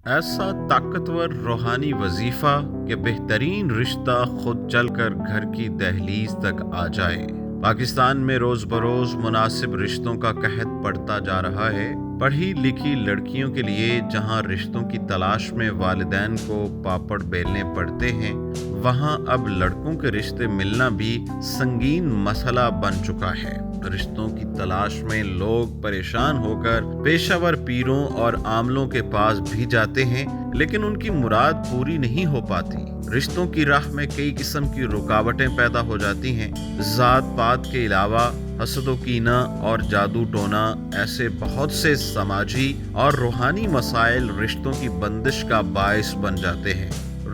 ایسا طاقتور روحانی وظیفہ کہ بہترین رشتہ خود چل کر گھر کی دہلیز تک آ جائے۔ پاکستان میں روز بروز مناسب رشتوں کا قحط پڑتا جا رہا ہے۔ پڑھی لکھی لڑکیوں کے لیے جہاں رشتوں کی تلاش میں والدین کو پاپڑ بیلنے پڑتے ہیں، وہاں اب لڑکوں کے رشتے ملنا بھی سنگین مسئلہ بن چکا ہے۔ رشتوں کی تلاش میں لوگ پریشان ہو کر پیشہ ور پیروں اور عاملوں کے پاس بھی جاتے ہیں، لیکن ان کی مراد پوری نہیں ہو پاتی۔ رشتوں کی راہ میں کئی قسم کی رکاوٹیں پیدا ہو جاتی ہیں۔ ذات پات کے علاوہ حسد و کینہ اور جادو ٹونا ایسے بہت سے سماجی اور روحانی مسائل رشتوں کی بندش کا باعث بن جاتے ہیں۔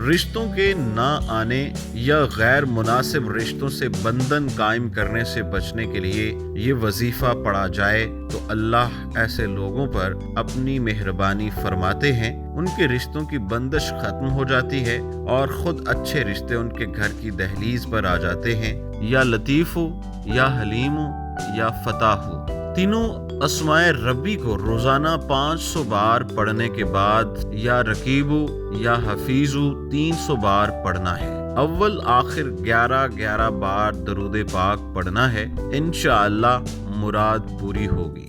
رشتوں کے نہ آنے یا غیر مناسب رشتوں سے بندھن قائم کرنے سے بچنے کے لیے یہ وظیفہ پڑھا جائے تو اللہ ایسے لوگوں پر اپنی مہربانی فرماتے ہیں، ان کے رشتوں کی بندش ختم ہو جاتی ہے اور خود اچھے رشتے ان کے گھر کی دہلیز پر آ جاتے ہیں۔ یا لطیف ہو، یا حلیم ہو، یا فتح ہو، تینوں اسماء ربی کو روزانہ 500 بار پڑھنے کے بعد یا رقیب یا حفیظ 300 بار پڑھنا ہے۔ اول آخر 11 بار درود پاک پڑھنا ہے۔ انشاءاللہ مراد پوری ہوگی۔